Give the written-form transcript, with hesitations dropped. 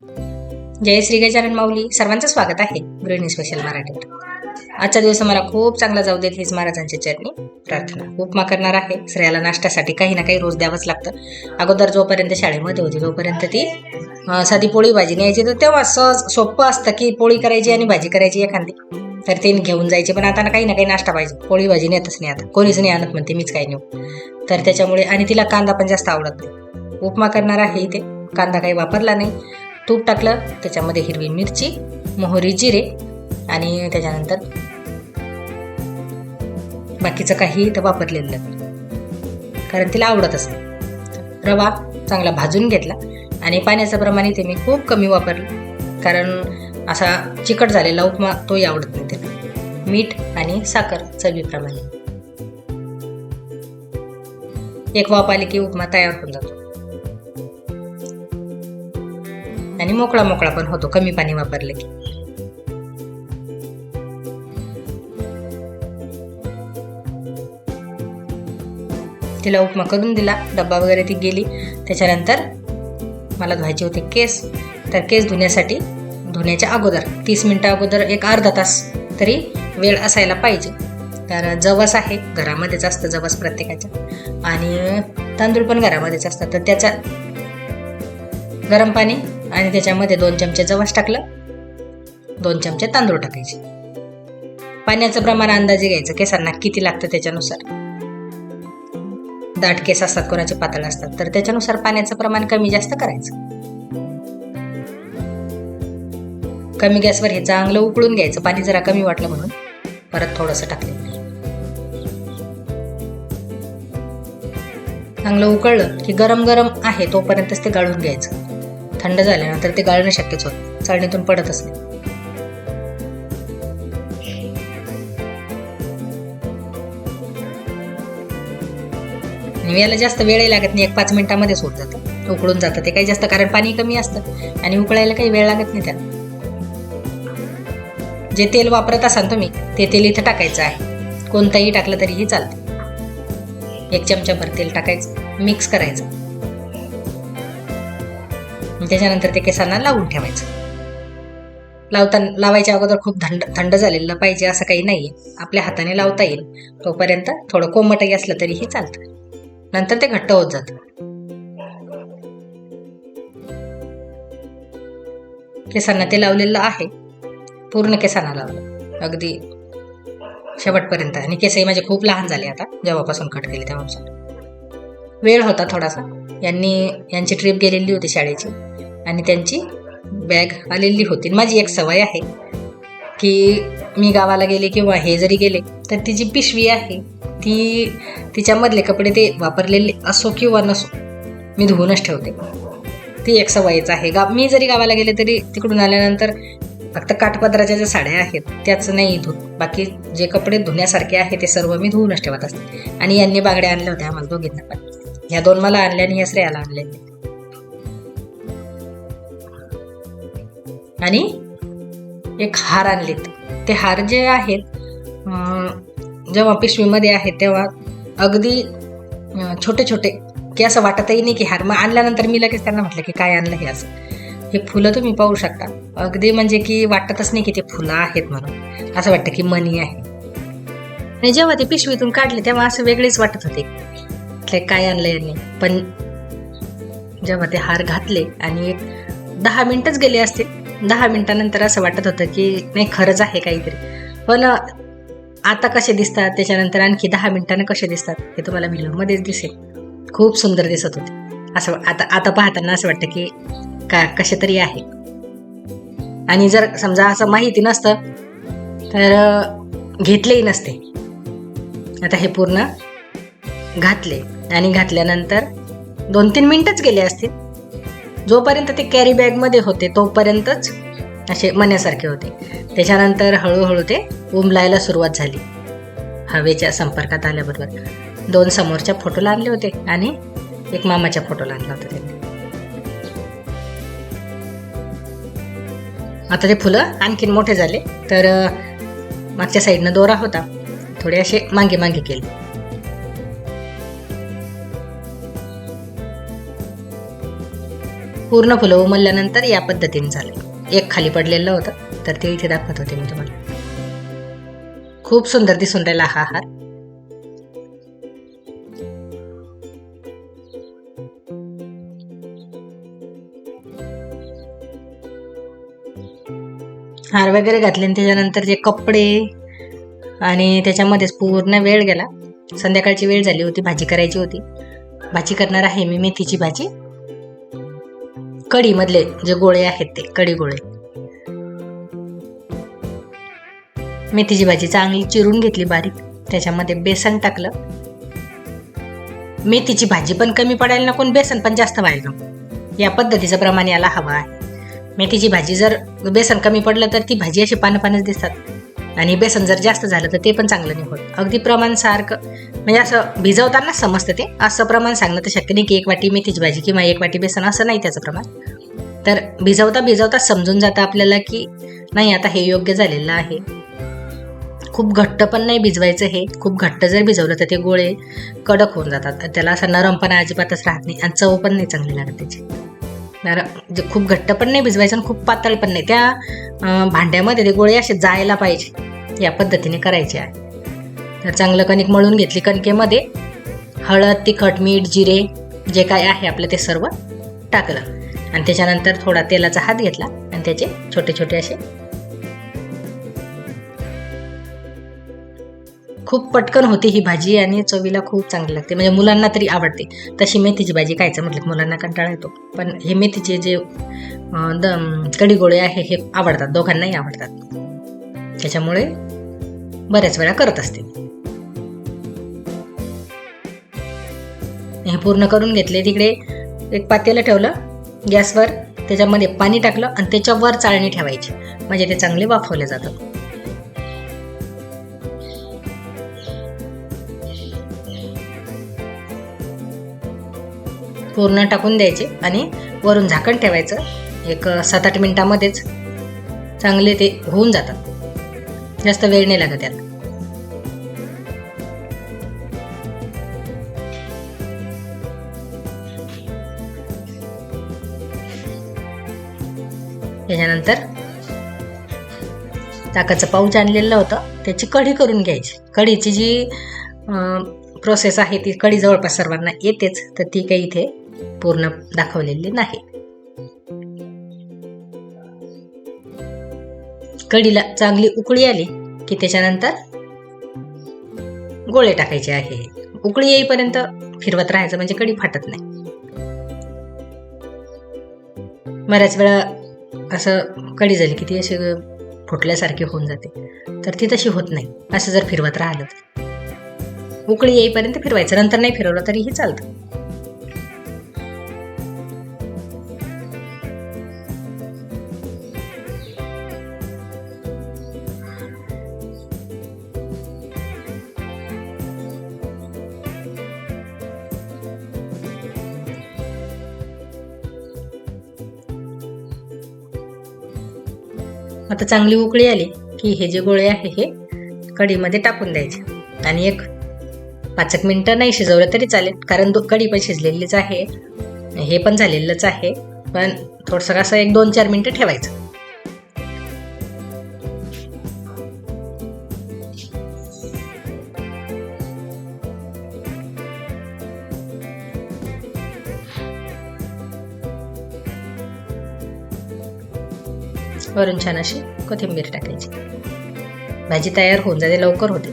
जय श्री गजानन माऊली. सर्वांचं स्वागत आहे गृहिणी स्पेशल मराठीत. आजचा दिवस मला खूप चांगला जाऊ देत हीच महाराजांची चरणी प्रार्थना. उपमा करणार आहे. श्रेयाला नाश्त्यासाठी काही ना काही रोज द्यावंच लागतं. अगोदर जोपर्यंत शाळेमध्ये होती तोपर्यंत ती साधी पोळी भाजी न्यायची, तर तेव्हा सहज सोपं असतं की पोळी करायची आणि भाजी करायची एखादी, तर ते घेऊन जायचे. पण आता काही ना काही नाश्ता पाहिजे. पोळी भाजी नेतच नाही आता, कोणीच नाही आणत म्हणते मीच काही नेऊ. तर त्याच्यामुळे, आणि तिला कांदा पण जास्त आवडत नाही. उपमा करणार आहे इथे. कांदा काही वापरला नाही. तूप टाकलं, त्याच्यामध्ये हिरवी मिरची, मोहरी, जिरे आणि त्याच्यानंतर बाकीचं काही इथं वापरलेलं नाही, कारण तिला आवडतच नाही. रवा चांगला भाजून घेतला आणि पाण्याचं प्रमाण इथे मी खूप कमी वापरलं, कारण असा चिकट झालेला उपमा तोही आवडत नाही तिला. मीठ आणि साखर चवीप्रमाणे. एक वाफ आली की उपमा तयार होऊन जातो आणि मोकळा मोकळा पण होतो कमी पाणी वापरले की. तिला उपमा करून दिला, डब्बा वगैरे ती गेली. त्याच्यानंतर मला धुवायचे होते केस. तर केस धुण्याच्या अगोदर 30 मिनिटं अगोदर एक अर्धा तास तरी वेळ असायला पाहिजे. तर जवस आहे, घरामध्येच असतं जवस प्रत्येकाच्या, आणि तांदूळ पण घरामध्येच असतात. तर त्याचा गरम पाणी आणि त्याच्यामध्ये 2 चमचे जवस टाकलं, 2 चमचे तांदूळ टाकायचे. पाण्याचं प्रमाण अंदाजे घ्यायचं, केसांना किती लागतं त्याच्यानुसार. दाट केस असतात, कोणाचे पातळ असतात, तर त्याच्यानुसार पाण्याचं प्रमाण कमी जास्त करायचं. कमी गॅसवर हे चांगलं उकळून घ्यायचं. पाणी जरा कमी वाटलं म्हणून परत थोडंसं टाकलं. चांगलं उकळलं की गरम गरम आहे तोपर्यंतच ते गाळून घ्यायचं. थंड झाल्यानंतर ते गाळणं शक्यच होत, चाळणीतून पडतच नाही. आणि याला जास्त वेळही लागत नाही, 1-5 मिनिटामध्येच होत जातं, उकळून जातं ते काही जास्त, कारण पाणी कमी असतं आणि उकळायला काही वेळ लागत नाही त्याला. जे तेल वापरत असाल तुम्ही ते तेल इथं टाकायचं आहे. कोणतंही टाकलं तरीही चालतं. 1 चमचाभर तेल टाकायचं, मिक्स करायचं. त्याच्यानंतर ते केसांना लावून ठेवायचं. लावायच्या अगोदर खूप थंड झालेलं पाहिजे असं काही नाहीये, आपल्या हाताने लावता येईल तोपर्यंत. थोडं कोमटही असलं तरीही चालतं, नंतर ते घट्ट होत जातं. केसांना ते लावलेलं आहे, पूर्ण केसांना लावलं अगदी शेवटपर्यंत. आणि केसही माझे खूप लहान झाले आता, जेव्हापासून कट केले तेव्हापासून. वेळ होता थोडासा. यांची ट्रिप गेलेली होती शाळेची आणि त्यांची बॅग आलेली होती. माझी एक सवय आहे की मी गावाला गेले किंवा हे जरी गेले तर ती जी पिशवी आहे ती, तिच्यामधले कपडे ते वापरलेले असो किंवा नसो, मी धुवूनच ठेवते. ती एक सवयच आहे. मी जरी गावाला गेले तरी तिकडून आल्यानंतर फक्त काठपदराच्या ज्या साड्या आहेत त्याच नाही धुत, बाकी जे कपडे धुण्यासारखे आहे ते सर्व मी धुवूनच ठेवत असते. आणि यांनी बांगड्या आणल्या होत्या आम्हाला दोघींना पण. ह्या 2 मला आणल्या आणि ह्या श्रेयाला आणल्या. आणि एक हार आणलेत. ते हार जे आहेत जेव्हा पिशवीमध्ये आहेत तेव्हा अगदी छोटे छोटे, की असं वाटतही नाही की हार. मग आणल्यानंतर मी लगेच त्यांना म्हटलं की काय आणलं हे असं. हे फुलं तुम्ही पाहू शकता, अगदी म्हणजे की वाटतच नाही की ते फुलं आहेत म्हणून, असं वाटतं की मनी आहे. आणि जेव्हा ते पिशवीतून काढले तेव्हा असं वेगळेच वाटत होते, काय आणलं यांनी. पण जेव्हा ते हार घातले आणि 10 मिनिटच गेले असतील, 10 मिनिटानंतर असं वाटत होतं की नाही खरंच आहे काहीतरी. पण आता कसे दिसतात, त्याच्यानंतर आणखी 10 मिनिटानं कसे दिसतात हे तुम्हाला व्हिडिओमध्येच दिसेल. खूप सुंदर दिसत होते. असं आता पाहताना असं वाटतं की कसे तरी आहे. आणि जर समजा असं माहिती नसतं तर घेतलेही नसते. आता हे पूर्ण घातले आणि घातल्यानंतर 2-3 मिनिटच गेले असतील. जोपर्यंत ते कॅरी बॅगमध्ये होते तोपर्यंतच असे मण्यासारखे होते. त्याच्यानंतर हळूहळू ते उमलायला सुरुवात झाली. हवेच्या संपर्कात आल्याबरोबर 2 समोरच्या फोटोला आणले होते आणि एक मामाच्या फोटोला आणला होता त्यांनी. आता ते फुलं आणखीन मोठे झाले तर मागच्या साईडनं दोरा होता, थोडे असे मागे मागे केले. पूर्ण फुलं उमलल्यानंतर या पद्धतीने झाले. एक खाली पडलेलं होतं तर ते इथे दाखवत होते मी तुम्हाला. खूप सुंदर दिसून राहिला हा हार. हार वगैरे घातले आणि त्याच्यानंतर जे कपडे आणि त्याच्यामध्येच पूर्ण वेळ गेला. संध्याकाळची वेळ झाली होती, भाजी करायची होती. भाजी करणार आहे मी मेथीची भाजी. कढी मधले जे गोळे आहेत ते कढी गोळे. मेथीची भाजी चांगली चिरून घेतली बारीक, त्याच्यामध्ये बेसन टाकलं. मेथीची भाजी पण कमी पडायला नको, बेसन पण जास्त व्हायला नको, या पद्धतीचं प्रमाण याला हवं आहे. मेथीची भाजी जर बेसन कमी पडलं तर ती भाजी अशी पानं दिसतात, आणि बेसन जर जास्त झालं तर ते पण चांगलं नाही होत. अगदी प्रमाण सारखं म्हणजे असं भिजवताना समजतं ते. असं प्रमाण सांगणं तर शक्य नाही की 1 वाटी मेथीची भाजी किंवा 1 वाटी बेसन, असं नाही त्याचं प्रमाण. तर भिजवता समजून जातं आपल्याला की नाही आता हे योग्य झालेलं आहे. खूप घट्ट पण नाही भिजवायचं हे. खूप घट्ट जर भिजवलं तर ते गोळे कडक होऊन जातात, त्याला असा नरमपणा अजिबातच राहत नाही आणि चव पण नाही चांगली लागत त्याची. खूप घट्ट पण नाही भिजवायचं आणि खूप पातळ पण नाही. त्या भांड्यामध्ये ते गोळे असे जायला पाहिजे, या पद्धतीने करायचे आहे. तर चांगलं कणिक मळून घेतली. कणकेमध्ये हळद, तिखट, मीठ, जिरे जे काय आहे आपलं ते सर्व टाकलं आणि त्याच्यानंतर थोडा तेलाचा हात घेतला आणि त्याचे छोटे छोटे असे. खूप पटकन होती ही भाजी आणि चवीला खूप चांगली लागते, म्हणजे मुलांना तरी आवडते. तशी मेथीची भाजी खायचं म्हटलं की मुलांना कंटाळा येतो, पण हे मेथीचे जे कढी गोळे आहे हे आवडतात, दोघांनाही आवडतात. त्याच्यामुळे बऱ्याच वेळा करत असते. हे पूर्ण करून घेतले. तिकडे एक पातेलं ठेवलं गॅसवर, त्याच्यामध्ये पाणी टाकलं आणि त्याच्यावर चाळणी ठेवायची, म्हणजे ते चांगले वाफवले जातात. पूर्ण टाकून द्यायचे आणि वरून झाकण ठेवायचं. एक 7-8 मिनिटामध्येच चांगले ते होऊन जातात, जास्त वेळ नाही लागत त्याला. त्याच्यानंतर ताकाचं पाऊच आणलेलं होतं, त्याची कढी करून घ्यायची. कढीची जी प्रोसेस आहे ती कढी जवळपास सर्वांना येतेच, तर ती काही इथे पूर्ण दाखवलेली नाही. कढीला चांगली उकळी आली की त्याच्यानंतर गोळे टाकायचे आहे. उकळी येईपर्यंत फिरवत राहायचं, म्हणजे कढी फाटत नाही. बऱ्याच वेळा असं कढी झाली की ती अशी फुटल्यासारखी होऊन जाते, तर ती तशी होत नाही असं जर फिरवत राहिलं तर. उकळी येईपर्यंत फिरवायचं, नंतर नाही फिरवलं तरीही चालतं. आता चांगली उकळी आली की हे जे गोळे आहे हे कढीमध्ये टाकून द्यायचे आणि एक 5 मिनिटं नाही शिजवलं तरी चालेल, कारण कढी पण शिजलेलीच आहे, हे पण झालेलंच आहे. पण थोडंसं असं 1-2-4 मिनिटं ठेवायचं. वरून छान अशी कोथिंबीर टाकायची. भाजी तयार होऊन जाते, लवकर होते.